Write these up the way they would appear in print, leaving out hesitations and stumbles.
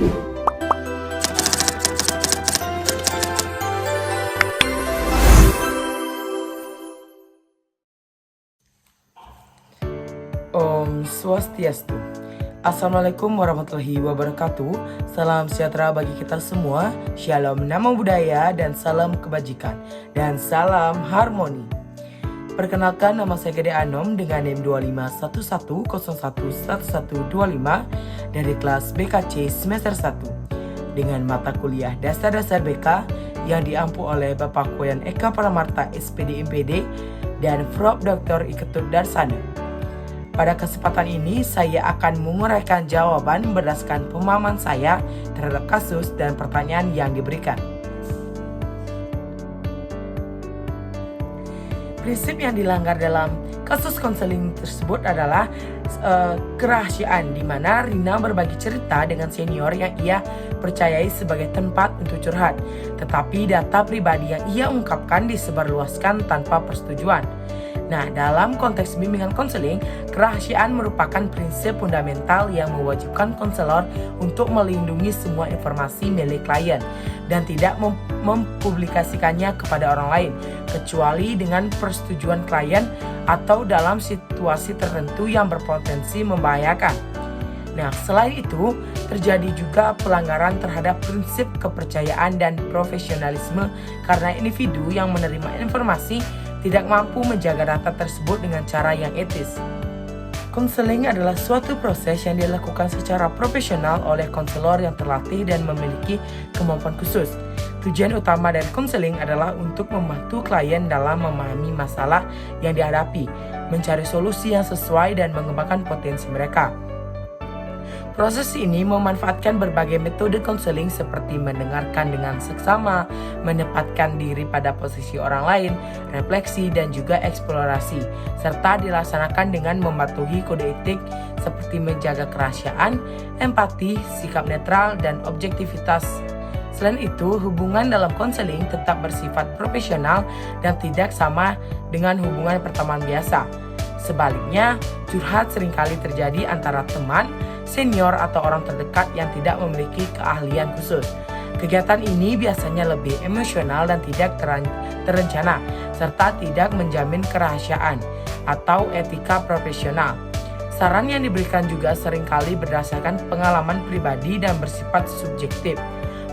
Om Swastiastu. Assalamualaikum warahmatullahi wabarakatuh. Salam sejahtera bagi kita semua. Shalom Namo Buddhaya dan salam kebajikan dan salam harmoni. Perkenalkan, nama saya Gede Anom dengan NIM 2511011125 dari kelas BKC semester 1 dengan mata kuliah Dasar-Dasar BK yang diampu oleh Bapak Koyan Eka Paramarta SPD MPD dan Prof. Dr. Iketut Darsana. Pada kesempatan ini, saya akan menguraikan jawaban berdasarkan pemahaman saya terhadap kasus dan pertanyaan yang diberikan. Prinsip yang dilanggar dalam kasus konseling tersebut adalah kerahasiaan, di mana Rina berbagi cerita dengan senior yang ia percayai sebagai tempat untuk curhat, tetapi data pribadi yang ia ungkapkan disebarluaskan tanpa persetujuan. Nah, dalam konteks bimbingan konseling, kerahasiaan merupakan prinsip fundamental yang mewajibkan konselor untuk melindungi semua informasi milik klien dan tidak mempublikasikannya kepada orang lain, kecuali dengan persetujuan klien atau dalam situasi tertentu yang berpotensi membahayakan. Nah, selain itu, terjadi juga pelanggaran terhadap prinsip kepercayaan dan profesionalisme karena individu yang menerima informasi tidak mampu menjaga data tersebut dengan cara yang etis. Konseling adalah suatu proses yang dilakukan secara profesional oleh konselor yang terlatih dan memiliki kemampuan khusus. Tujuan utama dari konseling adalah untuk membantu klien dalam memahami masalah yang dihadapi, mencari solusi yang sesuai dan mengembangkan potensi mereka. Proses ini memanfaatkan berbagai metode konseling seperti mendengarkan dengan seksama, menempatkan diri pada posisi orang lain, refleksi, dan juga eksplorasi, serta dilaksanakan dengan mematuhi kode etik seperti menjaga kerahasiaan, empati, sikap netral, dan objektivitas. Selain itu, hubungan dalam konseling tetap bersifat profesional dan tidak sama dengan hubungan pertemanan biasa. Sebaliknya, curhat seringkali terjadi antara teman, senior, atau orang terdekat yang tidak memiliki keahlian khusus. Kegiatan ini biasanya lebih emosional dan tidak terencana, serta tidak menjamin kerahasiaan atau etika profesional. Saran yang diberikan juga seringkali berdasarkan pengalaman pribadi dan bersifat subjektif,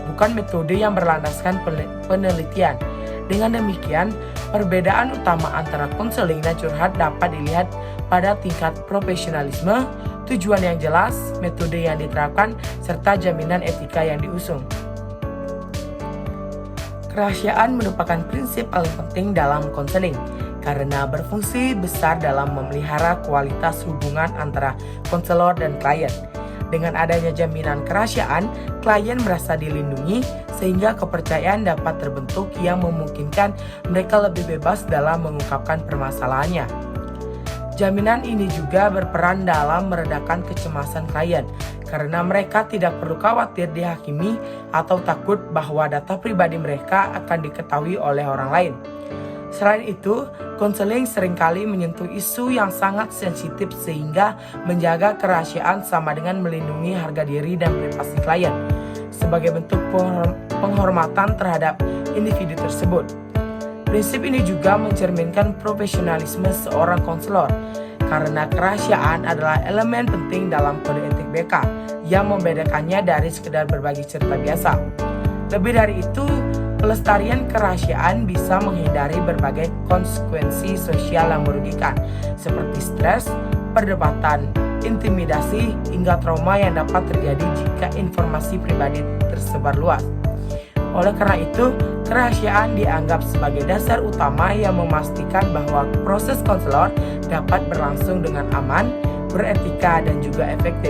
bukan metode yang berlandaskan penelitian. Dengan demikian, perbedaan utama antara konseling dan curhat dapat dilihat pada tingkat profesionalisme, tujuan yang jelas, metode yang diterapkan, serta jaminan etika yang diusung. Kerahasiaan merupakan prinsip paling penting dalam konseling karena berfungsi besar dalam memelihara kualitas hubungan antara konselor dan klien. Dengan adanya jaminan kerahasiaan, klien merasa dilindungi sehingga kepercayaan dapat terbentuk yang memungkinkan mereka lebih bebas dalam mengungkapkan permasalahannya. Jaminan ini juga berperan dalam meredakan kecemasan klien karena mereka tidak perlu khawatir dihakimi atau takut bahwa data pribadi mereka akan diketahui oleh orang lain. Selain itu, konseling seringkali menyentuh isu yang sangat sensitif sehingga menjaga kerahasiaan sama dengan melindungi harga diri dan privasi klien sebagai bentuk penghormatan terhadap individu tersebut. Prinsip ini juga mencerminkan profesionalisme seorang konselor karena kerahasiaan adalah elemen penting dalam kode etik BK yang membedakannya dari sekedar berbagi cerita biasa. Lebih dari itu, pelestarian kerahasiaan bisa menghindari berbagai konsekuensi sosial yang merugikan seperti stres, perdebatan, intimidasi, hingga trauma yang dapat terjadi jika informasi pribadi tersebar luas. Oleh karena itu, kerahasiaan dianggap sebagai dasar utama yang memastikan bahwa proses konselor dapat berlangsung dengan aman, beretika, dan juga efektif.